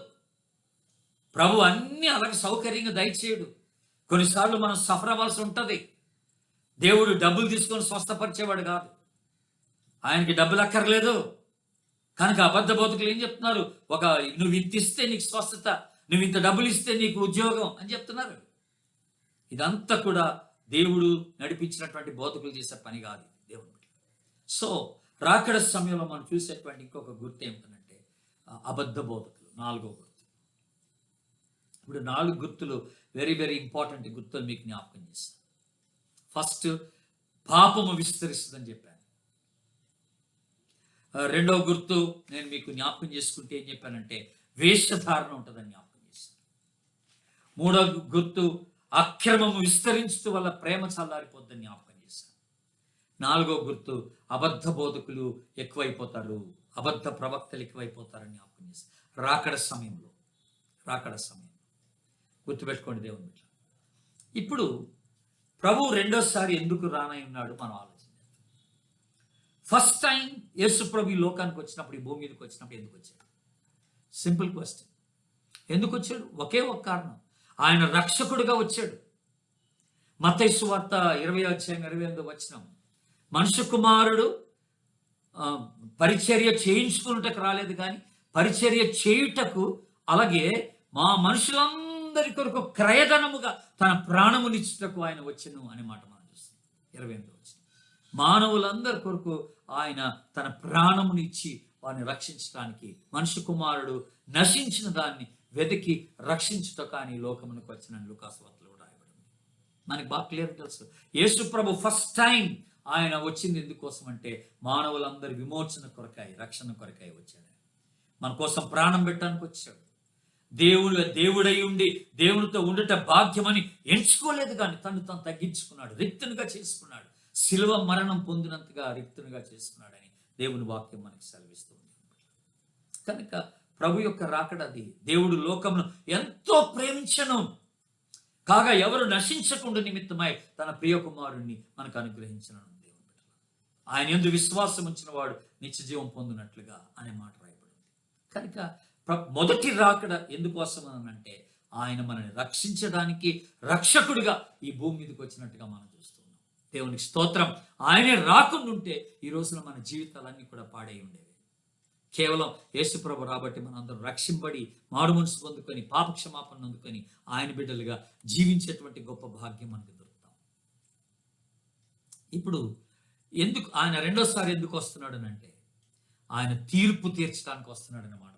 ప్రభు అన్ని అలాగే సౌకర్యంగా దయచేయడు. కొన్నిసార్లు మనం సఫర్ అవ్వాల్సి ఉంటుంది. దేవుడు డబ్బులు తీసుకొని స్వస్థపరిచేవాడు కాదు, ఆయనకి డబ్బులు అక్కర్లేదు. కనుక అబద్ధ బోధకులు ఏం చెప్తున్నారు? నువ్వు ఇంత ఇస్తే నీకు స్వస్థత, నువ్వు ఇంత డబ్బులు ఇస్తే నీకు ఉద్యోగం అని చెప్తున్నారు. ఇదంతా కూడా దేవుడు నడిపించినటువంటి బోధకులు చేసే పని కాదు దేవుడు. సో రాకడ సమయంలో మనం చూసేటువంటి ఇంకొక గుర్తు ఏమిటంటే అబద్ధ బోధకులు. 4వ గుర్తు. ఇప్పుడు 4 గుర్తులు వెరీ వెరీ ఇంపార్టెంట్ గుర్తులు మీకు జ్ఞాపకం చేస్తాను. ఫస్ట్, పాపము విస్తరిస్తుందని చెప్పాను. 2వ గుర్తు నేను మీకు జ్ఞాపకం చేసుకుంటే ఏం చెప్పానంటే వేషధారణ ఉంటుందని జ్ఞాపకం చేశాను. 3వ గుర్తు అక్రమము విస్తరించడం వల్ల ప్రేమ చల్లారిపోద్దని జ్ఞాపకం చేశాను. 4వ గుర్తు అబద్ధ బోధకులు ఎక్కువైపోతారు, అబద్ధ ప్రవక్తలు ఎక్కువైపోతారని జ్ఞాపకం చేశాను. రాకడ సమయంలో గుర్తుపెట్టుకోండి దేవుని బిడ్డ. ఇప్పుడు ప్రభు రెండోసారి ఎందుకు రానై ఉన్నాడు మనం ఆలోచించాలి. ఫస్ట్ టైం యేసు ప్రభు ఈ లోకానికి వచ్చినప్పుడు, ఈ భూమి మీదకి వచ్చినప్పుడు ఎందుకు వచ్చాడు? Simple question. ఎందుకు వచ్చాడు? ఒకే ఒక కారణం, ఆయన రక్షకుడుగా వచ్చాడు. మత్తయి సువార్త 20:28 మనుష్య కుమారుడు పరిచర్య చేయించుకున్నటకు రాలేదు, కానీ పరిచర్య చేయుటకు, అలాగే మా మనుషులందరి కొరకు క్రయధనముగా తన ప్రాణమునిచ్చుటకు ఆయన వచ్చెను అనే మాట మనం చూస్తాం. 28 మానవులందరి కొరకు ఆయన తన ప్రాణమునిచ్చి వారిని రక్షించడానికి, మనుష్య కుమారుడు నశించిన దాన్ని వెతికి రక్షించుటకు ఆయన లోకమునకు వచ్చిన లూకాసు వార్తలో రాయబడింది. మనకి బాగా క్లియర్ తెలుసు. యేసు ప్రభు ఫస్ట్ టైం ఆయన వచ్చింది ఎందుకోసం అంటే మానవులందరి విమోచన కొరకాయ, రక్షణ కొరకాయ వచ్చాడు. మన కోసం ప్రాణం పెట్టడానికి వచ్చాడు. దేవుడై ఉండి దేవునితో ఉండట భాగ్యమని ఎంచుకోలేదు, కానీ తను తగ్గించుకున్నాడు, రిక్తునిగా చేసుకున్నాడు. శిలువ మరణం పొందినంతగా రిక్తునిగా చేసుకున్నాడని దేవుని వాక్యం మనకి సెలవిస్తుంది. కనుక ప్రభు యొక్క రాకడ అది. దేవుడు లోకమును ఎంతో ప్రేమించను కాగా ఎవరు నశించకుండా నిమిత్తమై తన ప్రియ కుమారుణ్ణి మనకు అనుగ్రహించను. దేవుడు ఆయన యందు విశ్వాసం ఉంచిన వాడు నిత్య జీవం పొందినట్లుగా అనే మాట రాయబడింది. కనుక మొదటి రాకడ ఎందుకోసం అంటే ఆయన మనల్ని రక్షించడానికి రక్షకుడిగా ఈ భూమి మీదకి వచ్చినట్టుగా మనం చూస్తున్నాం. దేవునికి స్తోత్రం. ఆయనే రాకుండా ఉంటే ఈ రోజున మన జీవితాలన్నీ కూడా పాడై ఉండేవి. కేవలం యేసుప్రభు రాబట్టి మనం అందరం రక్షింపబడి మారు మనసు పొందుకొని పాపక్షమాపణ అందుకొని ఆయన బిడ్డలుగా జీవించేటువంటి గొప్ప భాగ్యం మనకు దొరుకుతాం. ఇప్పుడు ఎందుకు ఆయన రెండోసారి ఎందుకు వస్తున్నాడు అంటే ఆయన తీర్పు తీర్చడానికి వస్తున్నాడు అన్నమాట. మనం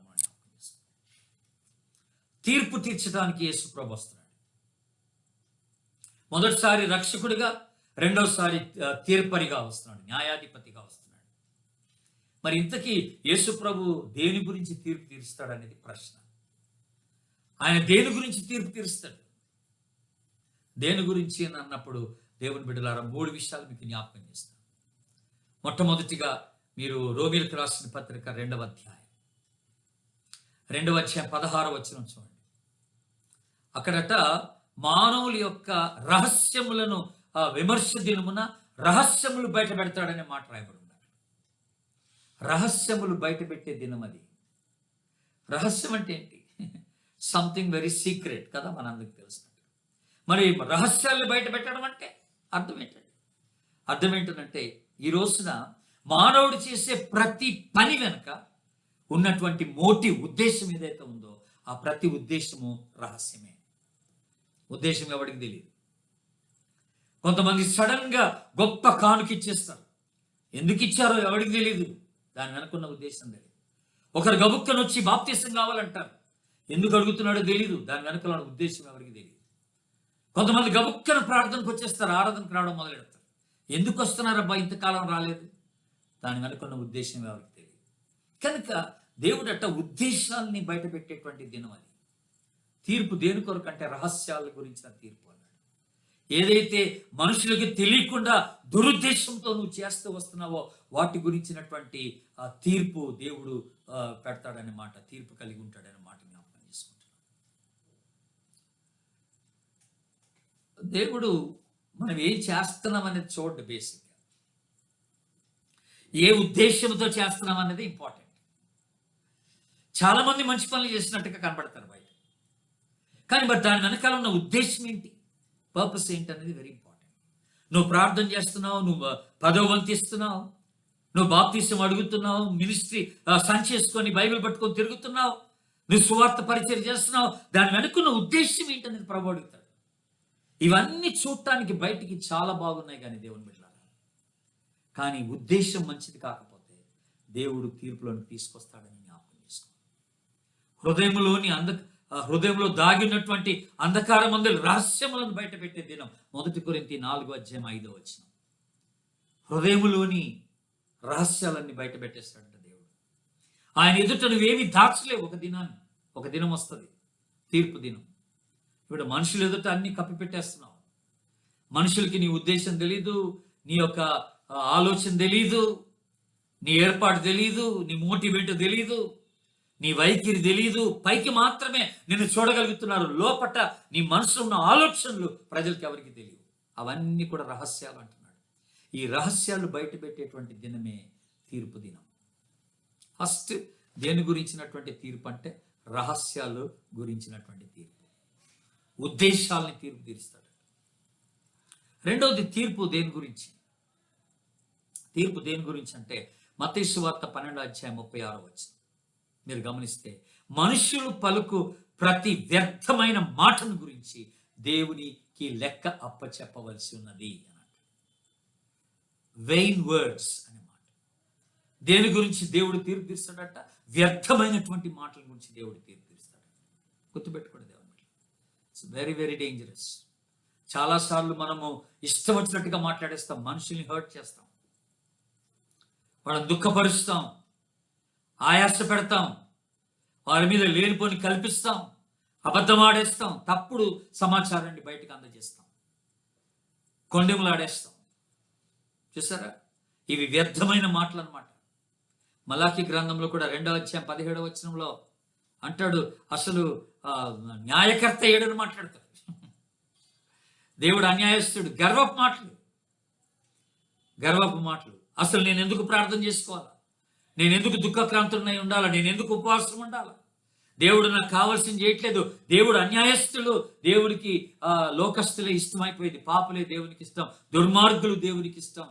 తీర్పు తీర్చడానికి యేసుప్రభు వస్తున్నాడు. మొదటిసారి రక్షకుడిగా, రెండోసారి తీర్పరిగా వస్తున్నాడు, న్యాయాధిపతిగా వస్తున్నాడు. మరి ఇంతకీ యేసు ప్రభు దేని గురించి తీర్పు తీరుస్తాడు అనేది ప్రశ్న. ఆయన దేని గురించి తీర్పు తీరుస్తాడు? దేని గురించి అని అన్నప్పుడు దేవుని బిడ్డలారా 3 విషయాలు మీకు జ్ఞాపకం చేస్తాను. మొట్టమొదటిగా మీరు రోమీయులకు రాసిన పత్రిక 2వ అధ్యాయం 16వ వచనం చూడండి. అక్కడట మానవుల యొక్క రహస్యములను విమర్శ దినమున రహస్యములు బయట పెడతాడనే మాట రాయబడి ఉన్నారు. రహస్యములు బయట పెట్టే దినం అది. రహస్యం అంటే ఏంటి? సంథింగ్ వెరీ సీక్రెట్ కదా, మనందరికి తెలిసినట్టు. మరి రహస్యాలు బయట పెట్టడం అంటే అర్థం ఏంటంటే, అర్థం ఏంటంటే ఈ రోజున మానవుడు చేసే ప్రతి పని వెనుక ఉన్నటువంటి మోటివ్, ఉద్దేశం ఏదైతే ఉందో ఆ ప్రతి ఉద్దేశము రహస్యమే. ఉద్దేశం ఎవరికి తెలియదు. కొంతమంది సడన్ గా గొప్ప కానుక ఇచ్చేస్తారు. ఎందుకు ఇచ్చారో ఎవరికి తెలియదు, దాని వెనుకున్న ఉద్దేశం తెలియదు. ఒకరు గబుక్కను వచ్చి బాప్తీసం కావాలంటారు, ఎందుకు అడుగుతున్నాడో తెలియదు, దాని వెనుకల ఉద్దేశం ఎవరికి తెలియదు. కొంతమంది గబుక్కన ప్రార్థనకు వచ్చేస్తారు, ఆరాధనకు రావడం మొదలెడతారు, ఎందుకు వస్తున్నారబ్బా ఇంతకాలం రాలేదు, దాని వెనుకున్న ఉద్దేశం ఎవరికి తెలియదు. కనుక దేవుడట ఉద్దేశాలని బయట పెట్టేటువంటి దినం అది. తీర్పు దేని కొరకు అంటే రహస్యాల గురించిన తీర్పు అన్నాడు. ఏదైతే మనుషులకి తెలియకుండా దురుద్దేశంతో నువ్వు చేస్తూ వస్తున్నావో వాటి గురించినటువంటి తీర్పు దేవుడు పెడతాడనే మాట, తీర్పు కలిగి ఉంటాడనే మాట జ్ఞాపకం చేసుకుంటున్నాడు. దేవుడు మనం ఏం చేస్తున్నాం అనేది చూడండి. బేసిక్గా ఏ ఉద్దేశంతో చేస్తున్నాం అనేది ఇంపార్టెంట్. చాలా మంది మంచి పనులు చేసినట్టుగా కనబడతారు బయట, కానీ మరి దాని వెనకాల ఉన్న ఉద్దేశం ఏంటి, పర్పస్ ఏంటి అనేది వెరీ ఇంపార్టెంట్. నువ్వు ప్రార్థన చేస్తున్నావు, నువ్వు 10వ వంతు ఇస్తున్నావు, నువ్వు బాప్తీసం అడుగుతున్నావు, మినిస్ట్రీ సంచేసుకొని బైబిల్ పట్టుకొని తిరుగుతున్నావు, నువ్వు సువార్త పరిచయం చేస్తున్నావు, దాని వెనుకున్న ఉద్దేశం ఏంటనేది ప్రభు అడుగుతాడు. ఇవన్నీ చూడటానికి బయటికి చాలా బాగున్నాయి కానీ దేవుని బిడ్డలారా, కానీ ఉద్దేశం మంచిది కాకపోతే దేవుడు తీర్పులను తీసుకొస్తాడని జ్ఞాపకం చేసుకో. హృదయంలో దాగినటువంటి అంధకారమందుల రహస్యములను బయట పెట్టే దినం 1 కొరింథీ 4వ అధ్యాయం 5వ వచనం. హృదయములోని రహస్యాలన్నీ బయట పెట్టేస్తాడంట దేవుడు. ఆయన ఎదుట నువ్వేమి దాచలేవు. ఒక దినం వస్తుంది, తీర్పు దినం. ఇప్పుడు మనుషులు ఎదుట అన్ని కప్పిపెట్టేస్తున్నావు. మనుషులకి నీ ఉద్దేశం తెలీదు, నీ యొక్క ఆలోచన తెలీదు, నీ ఏర్పాటు తెలీదు, నీ మోటివ్ ఏంటో తెలీదు, నీ వైఖరి తెలీదు. పైకి మాత్రమే నిన్ను చూడగలుగుతున్నారు, లోపట నీ మనసులో ఉన్న ఆలోచనలు ప్రజలకు ఎవరికి తెలియవు. అవన్నీ కూడా రహస్యాలు అంటున్నాడు. ఈ రహస్యాలు బయట పెట్టేటువంటి దినమే తీర్పు దినం. ఫస్ట్ దేని గురించినటువంటి తీర్పు అంటే రహస్యాలు గురించినటువంటి తీర్పు, ఉద్దేశాలని తీర్పు తీరుస్తాడు. రెండవది తీర్పు దేని గురించి అంటే మత్తయి సువార్త 12వ అధ్యాయం 36వ వచనం. మీరు గమనిస్తే మనుషులు పలుకు ప్రతి వ్యర్థమైన మాటను గురించి దేవునికి లెక్క అప్పచెప్పవలసి ఉన్నది అన్నట్టు. వెయిన్ వర్డ్స్ అనే మాట. దేని గురించి దేవుడు తీర్పు తీస్తాడట? వ్యర్థమైనటువంటి మాటల గురించి దేవుడు తీర్పు తీస్తాడు. గుర్తుపెట్టుకోండి దేవుని, ఇట్స్ వెరీ వెరీ డేంజరస్. చాలాసార్లు మనము ఇష్టం వచ్చినట్టుగా మాట్లాడేస్తాం, మనుషుల్ని హర్ట్ చేస్తాం, వాళ్ళని దుఃఖపరుస్తాం, ఆయాస పెడతాం, వారి మీద లేనిపోని కల్పిస్తాం, అబద్ధం ఆడేస్తాం, తప్పుడు సమాచారాన్ని బయటకు అందజేస్తాం, కొండెములాడేస్తాం. చూసారా, ఇవి వ్యర్థమైన మాటలు అన్నమాట. మలాకి గ్రంథంలో కూడా 2వ అధ్యాయం 17వ వచనంలో అంటాడు, అసలు న్యాయకర్త ఏడని మాట్లాడతాడు. దేవుడు అన్యాయస్తుడు. గర్వపు మాటలు. అసలు నేను ఎందుకు ప్రార్థన చేసుకోవాలా, నేను ఎందుకు దుఃఖక్రాంతుడినై ఉండాలా, నేను ఎందుకు ఉపవాసం ఉండాలా, దేవుడు నాకు కావాల్సింది చేయట్లేదు, దేవుడు అన్యాయస్తులు, దేవుడికి లోకస్తులే ఇష్టమైపోయింది, పాపులే దేవునికి ఇష్టం, దుర్మార్గులు దేవునికి ఇష్టం.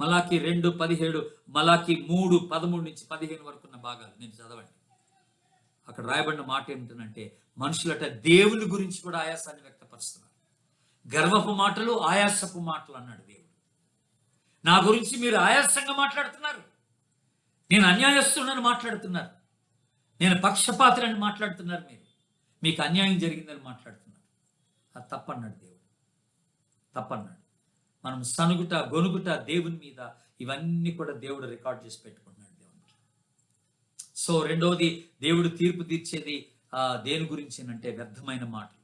మలాకి 2:17, మలాకి 3:13 నుంచి 15 వరకు ఉన్న భాగాలు నేను చదవండి. అక్కడ రాయబడిన మాట ఏమిటంటే, మనుషులట దేవుని గురించి కూడా ఆయాసాన్ని వ్యక్తపరుస్తున్నారు. గర్వపు మాటలు, ఆయాసపు మాటలు అన్నాడు దేవుడు. నా గురించి మీరు ఆయాసంగా మాట్లాడుతున్నారు, నేను అన్యాయస్తుడని మాట్లాడుతున్నారు, నేను పక్షపాతులని మాట్లాడుతున్నారు, మీకు అన్యాయం జరిగిందని మాట్లాడుతున్నారు. అది తప్పన్నాడు దేవుడు, తప్పన్నాడు. మనం సనుగుట, గొనుగుట దేవుని మీద, ఇవన్నీ కూడా దేవుడు రికార్డ్ చేసి పెట్టుకుంటున్నాడు. సో రెండవది, దేవుడు తీర్పు తీర్చేది దేని గురించి అంటే వ్యర్థమైన మాటలు.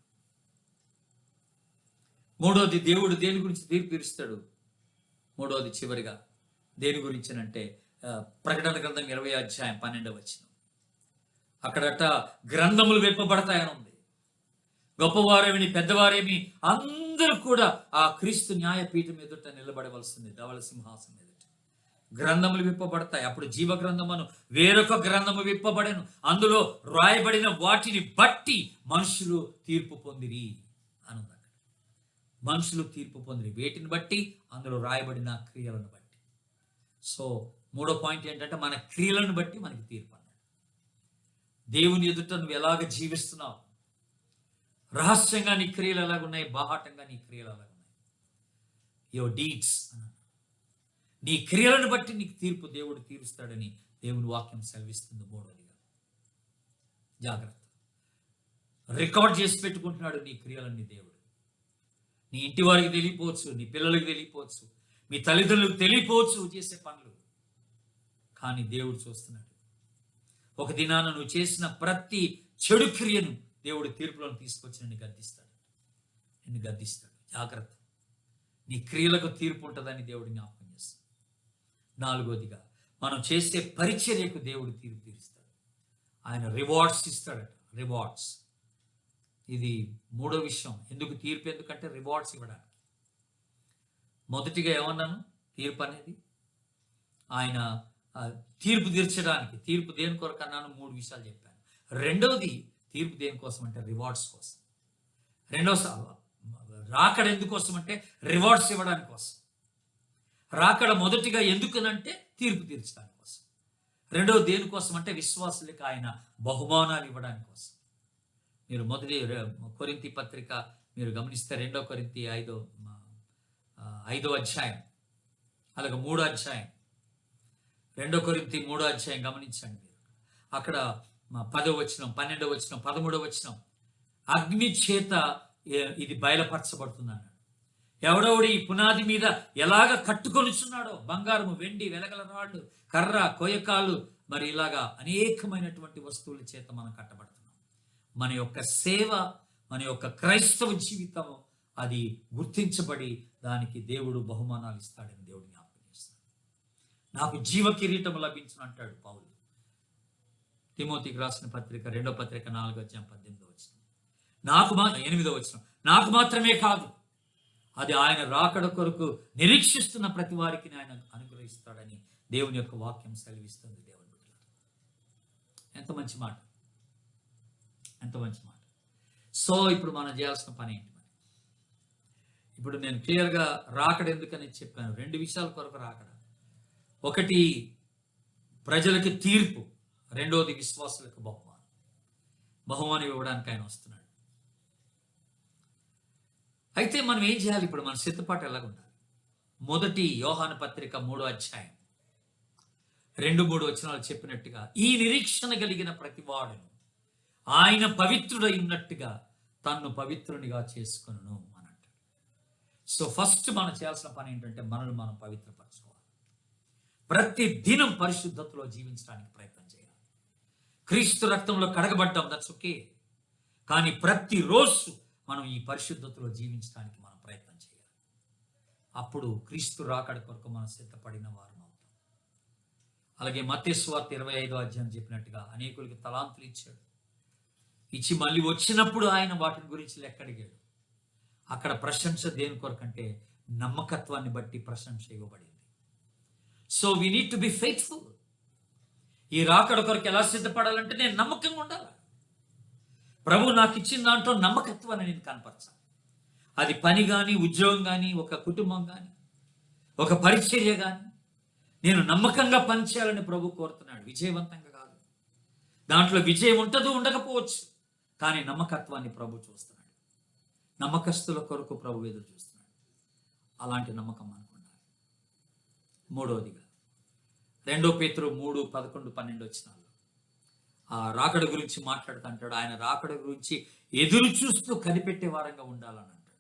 మూడవది, దేవుడు దేని గురించి తీర్పు తీరుస్తాడు? మూడవది చివరిగా దేని గురించి అంటే ప్రకటన గ్రంథం 20:12 అక్కడట గ్రంథములు విప్పబడతాయని ఉంది. గొప్పవారేమి పెద్దవారేమి అందరూ కూడా ఆ క్రీస్తు న్యాయపీఠం ఎదుట నిలబడవలసింది, ధవళ సింహాసనం ఎదుట. గ్రంథములు విప్పబడతాయి. అప్పుడు జీవ గ్రంథమును వేరొక గ్రంథము విప్పబడెను, అందులో రాయబడిన వాటిని బట్టి మనుషులు తీర్పు పొందిరి అని ఉంది. మనుషులు తీర్పు పొందిరి వేటిని బట్టి? అందులో రాయబడిన క్రియలను బట్టి. సో మూడో పాయింట్ ఏంటంటే మన క్రియలను బట్టి మనకి తీర్పు అన్నాడు. దేవుని ఎదుట నువ్వు ఎలాగ జీవిస్తున్నావు, రహస్యంగా నీ క్రియలు ఎలాగున్నాయి, బాహాటంగా నీ క్రియలు ఎలాగున్నాయి, యువర్ డీడ్స్ అన్నాడు. నీ క్రియలను బట్టి నీకు తీర్పు దేవుడు తీరుస్తాడని దేవుని వాక్యం సెలవిస్తుంది. మూడవదిగా జాగ్రత్త, రికార్డ్ చేసి పెట్టుకుంటున్నాడు నీ క్రియలన్నీ దేవుడు. నీ ఇంటి వారికి తెలియపోవచ్చు, నీ పిల్లలకు తెలియపోవచ్చు, మీ తల్లిదండ్రులకు తెలియపోవచ్చు చేసే పనులు, కానీ దేవుడు చూస్తున్నాడు. ఒక దినాన నువ్వు చేసిన ప్రతి చెడు క్రియను దేవుడు తీర్పులను తీసుకొచ్చి నిన్ను గద్దిస్తాడు. జాగ్రత్త, నీ క్రియలకు తీర్పు ఉంటుందని దేవుడు జ్ఞాపకం చేస్తాడు. నాలుగోదిగా, మనం చేసే పరిచర్యకు దేవుడు తీర్పు తీరుస్తాడు. ఆయన రివార్డ్స్ ఇస్తాడట, రివార్డ్స్. ఇది మూడో విషయం. ఎందుకు తీర్పు? ఎందుకంటే రివార్డ్స్ ఇవ్వడానికి. మొదటిగా ఏమన్నాను? తీర్పు అనేది ఆయన తీర్పు తీర్చడానికి. తీర్పు దేని కొరకు అన్నాను? 3 విషయాలు చెప్పాను. రెండవది, తీర్పు దేనికోసం అంటే రివార్డ్స్ కోసం. రెండోసారి రాకడ ఎందుకోసం అంటే రివార్డ్స్ ఇవ్వడానికి కోసం. రాకడ మొదటిగా ఎందుకనంటే తీర్పు తీర్చడానికి కోసం. రెండవ దేనికోసం అంటే విశ్వాసులకు ఆయన బహుమానాలు ఇవ్వడానికి కోసం. మీరు మొదటి కొరింథీ పత్రిక మీరు గమనిస్తే 2 కొరింథీ 5వ అధ్యాయం, అలాగే 3వ అధ్యాయం, 2 కొరింథీ 3వ అధ్యాయం గమనించండి. మీరు అక్కడ 10వ వచనం, 12వ వచనం, 13వ వచనం, అగ్ని చేత ఇది బయలుపరచబడుతుంది అన్నాడు. ఎవడెవడి ఈ పునాది మీద ఎలాగ కట్టుకొనిచున్నాడో, బంగారము, వెండి, వెలగల రాళ్ళు, కర్ర, కొయ్యకాలు, మరి ఇలాగా అనేకమైనటువంటి వస్తువుల చేత మనం కట్టబడుతున్నాం. మన యొక్క సేవ, మన యొక్క క్రైస్తవ జీవితం అది గుర్తించబడి దానికి దేవుడు బహుమానాలు ఇస్తాడని దేవుడు జ్ఞాపకం చేస్తాడు. నాకు జీవ కిరీటం లభించును అంటాడు పౌలు తిమోతికి రాసిన పత్రిక 2వ పత్రిక 4వ అధ్యాయం 18వ వచనం. 8వ వచనం, నాకు మాత్రమే కాదు, అది ఆయన రాకడ కొరకు నిరీక్షిస్తున్న ప్రతి వారికి ఆయన అనుగ్రహిస్తాడని దేవుని యొక్క వాక్యం సెలవిస్తుంది. దేవుని బిడ్డలారా, ఎంత మంచి మాట, ఎంత మంచి మాట. సో ఇప్పుడు మనం చేయాల్సిన పని ఏంటి? మరి ఇప్పుడు నేను క్లియర్గా రాకడ ఎందుకని చెప్పాను. 2 విషయాల కొరకు రాకడ. ఒకటి ప్రజలకి తీర్పు, రెండోది విశ్వాసులకు బహుమానం ఇవ్వడానికి ఆయన వస్తున్నాడు. అయితే మనం ఏం చేయాలి? ఇప్పుడు మన సిద్ధపాటు ఎలాగ ఉండాలి? మొదటి యోహాను పత్రిక 3వ అధ్యాయం 2-3 వచనాలు చెప్పినట్టుగా, ఈ నిరీక్షణ కలిగిన ప్రతి వాడును ఆయన పవిత్రుడై ఉన్నట్టుగా తన్ను పవిత్రునిగా చేసుకొనును అని అంటాడు. సో ఫస్ట్ మనం చేయాల్సిన పని ఏంటంటే మనల్ని మనం పవిత్రపరచుకోవాలి. ప్రతి దినం పరిశుద్ధతలో జీవించడానికి ప్రయత్నం చేయాలి. క్రీస్తు రక్తంలో కడగబడ్డాం, దట్స్ ఓకే. కానీ ప్రతిరోజు మనం ఈ పరిశుద్ధతలో జీవించడానికి మనం ప్రయత్నం చేయాలి. అప్పుడు క్రీస్తు రాకడ కొరకు మనం సిద్ధపడిన వారం అవుతాం. అలాగే మత్తయి సువార్త 25వ అధ్యాయం చెప్పినట్టుగా అనేకులకి తలాంతులు ఇచ్చాడు. ఇచ్చి మళ్ళీ వచ్చినప్పుడు ఆయన వాటిని గురించి లెక్కడిగాడు. అక్కడ ప్రశంస దేని కొరకంటే నమ్మకత్వాన్ని బట్టి ప్రశంస ఇవ్వబడింది. So we need to be faithful. ఈ రాకడ కొరకు ఎలా సిద్ధపడాలంటే నేను నమ్మకంగా ఉండాలి. ప్రభు నాకు ఇచ్చిన దాంట్లో నమ్మకత్వాన్ని నేను కనపరచాలి. అది పని కానీ, ఉద్యోగం కానీ, ఒక కుటుంబం కానీ, ఒక పరిచర్య కానీ నేను నమ్మకంగా పనిచేయాలని ప్రభు కోరుతున్నాడు. విజయవంతంగా కాదు, దాంట్లో విజయం ఉంటుందో ఉండకపోవచ్చు, కానీ నమ్మకత్వాన్ని ప్రభు చూస్తున్నాడు. నమ్మకస్తుల కొరకు ప్రభు ఎదురు చూస్తున్నాడు. అలాంటి నమ్మకం మనకు ఉండాలి. మూడవదిగా 2 పేతురు 3:11-12 వచనాలు ఆ రాకడ గురించి మాట్లాడుతుంటాడు. ఆయన రాకడ గురించి ఎదురు చూస్తూ కనిపెట్టే వారంగా ఉండాలని అంటాడు.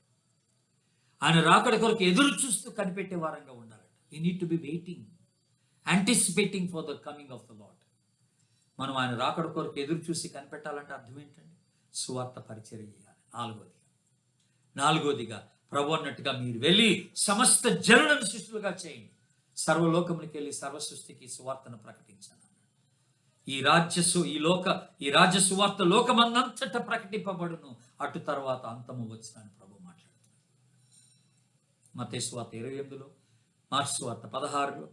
ఆయన రాకడ కొరకు ఎదురు చూస్తూ కనిపెట్టే వారంగా ఉండాలంట. You need to be waiting, anticipating for the coming of the lord. మనం ఆయన రాకడ కొరకు ఎదురు చూసి కనిపెట్టాలంటే అర్థం ఏంటండి? సువార్త పరిచర్య చేయాలి. నాలుగోదిగా ప్రభు అన్నట్టుగా మీరు వెళ్ళి సమస్త జనులను శిష్యులుగా చేయండి, సర్వలోకమునికి వెళ్ళి సర్వ సృష్టికి సువార్తను ప్రకటించాలి. ఈ రాజ్య సువార్త లోకమందంతట ప్రకటింపబడును, అటు తర్వాత అంతము వచ్చినని ప్రభు మాట్లాడుతున్నారు. మత్తయి సువార్త 28లో, మార్కు సువార్త 16లో,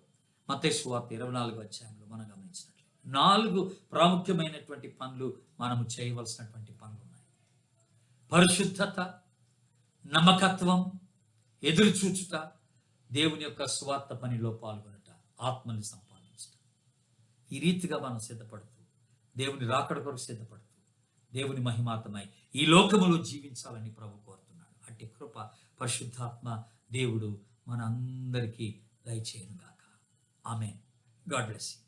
మత్తయి సువార్త 24 అధ్యాయంలో మనం గమనించినట్లు 4 ప్రాముఖ్యమైనటువంటి పనులు మనము చేయవలసినటువంటి పనులు ఉన్నాయి. పరిశుద్ధత, నమ్మకత్వం, ఎదురు చూచుట, దేవుని యొక్క సువార్త పనిలో పాల్గొనట, ఆత్మని సంపాదించట. ఈ రీతిగా మనం సిద్ధపడుతూ, దేవుని రాకడ కొరకు సిద్ధపడుతూ, దేవుని మహిమార్థమై ఈ లోకములో జీవించాలని ప్రభు కోరుతున్నాడు. అట్టి కృప పరిశుద్ధాత్మ దేవుడు మన అందరికీ దయచేయును గాక. ఆమేన్. God bless you.